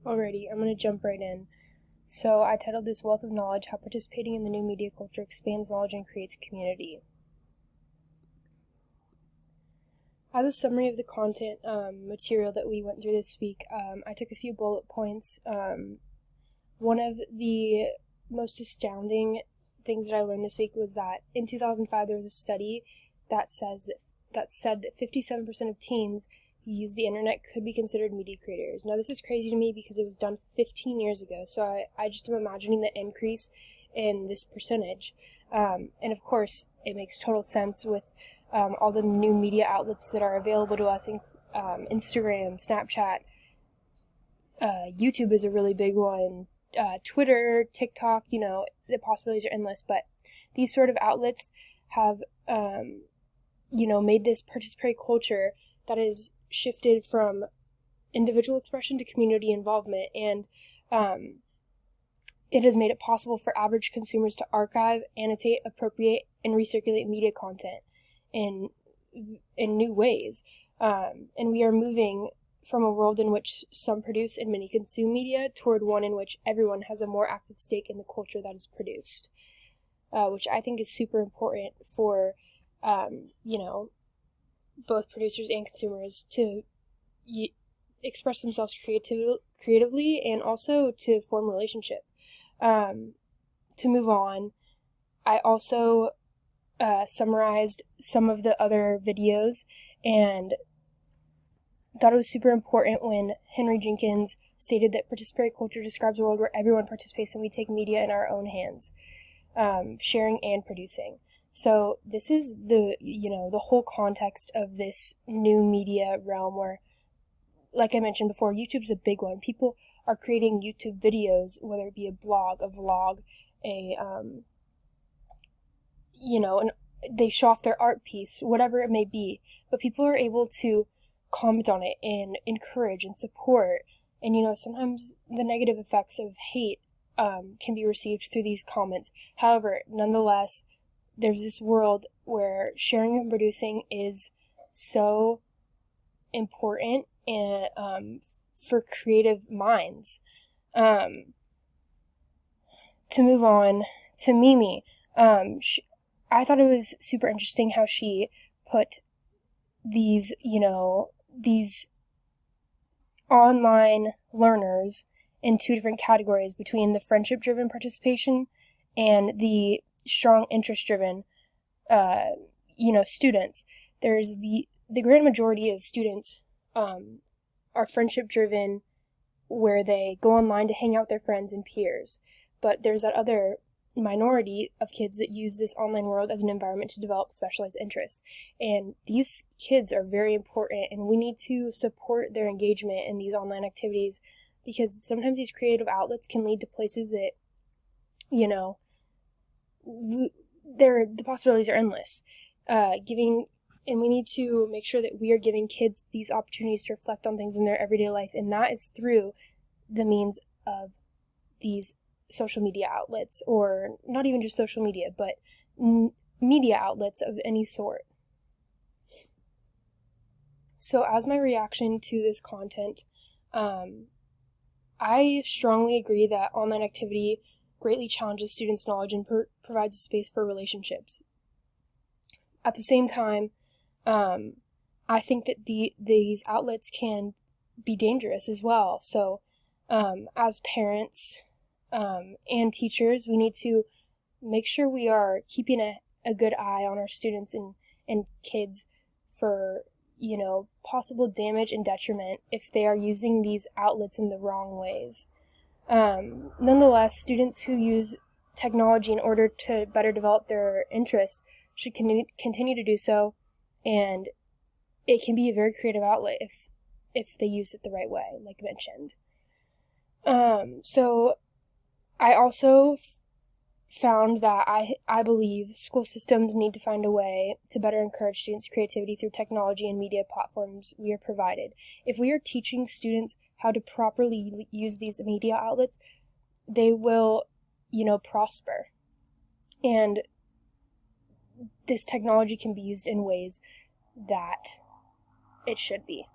Alrighty, I'm going to jump right in. So I titled this Wealth of Knowledge, How Participating in the New Media Culture Expands Knowledge and Creates Community. As a summary of the content material that we went through this week, I took a few bullet points. One of the most astounding things that I learned this week was that in 2005 there was a study that said that 57% of teens who use the internet could be considered media creators. Now this is crazy to me because it was done 15 years ago, so I just am imagining the increase in this percentage. And of course, it makes total sense with all the new media outlets that are available to us, Instagram, Snapchat, YouTube is a really big one, Twitter, TikTok, the possibilities are endless, but these sort of outlets have, made this participatory culture that is shifted from individual expression to community involvement, and it has made it possible for average consumers to archive, annotate, appropriate, and recirculate media content in new ways. And we are moving from a world in which some produce and many consume media toward one in which everyone has a more active stake in the culture that is produced, which I think is super important for, both producers and consumers to express themselves creatively and also to form relationship. To move on, I also summarized some of the other videos and thought it was super important when Henry Jenkins stated that participatory culture describes a world where everyone participates and we take media in our own hands, sharing and producing. So this is the whole context of this new media realm where, like I mentioned before, YouTube's a big one. People are creating YouTube videos, whether it be a blog, a vlog, and they show off their art piece, whatever it may be. But people are able to comment on it and encourage and support. And, sometimes the negative effects of hate can be received through these comments. However, nonetheless, there's this world where sharing and producing is so important and for creative minds. To move on to Mimi, I thought it was super interesting how she put these online learners in two different categories between the friendship-driven participation and the strong interest-driven, students. There's the grand majority of students are friendship-driven, where they go online to hang out with their friends and peers. But there's that other minority of kids that use this online world as an environment to develop specialized interests. And these kids are very important, and we need to support their engagement in these online activities, because sometimes these creative outlets can lead to places that, the possibilities are endless. And we need to make sure that we are giving kids these opportunities to reflect on things in their everyday life, and that is through the means of these social media outlets, or not even just social media, but media outlets of any sort. So as my reaction to this content, I strongly agree that online activity greatly challenges students' knowledge and provides a space for relationships. At the same time, I think that these outlets can be dangerous as well. So as parents and teachers, we need to make sure we are keeping a good eye on our students and kids for, possible damage and detriment if they are using these outlets in the wrong ways. Nonetheless, students who use technology in order to better develop their interests should continue to do so, and it can be a very creative outlet if they use it the right way, like mentioned. So I also found that I believe school systems need to find a way to better encourage students' creativity through technology and media platforms we are provided. If we are teaching students how to properly use these media outlets, they will, prosper. And this technology can be used in ways that it should be.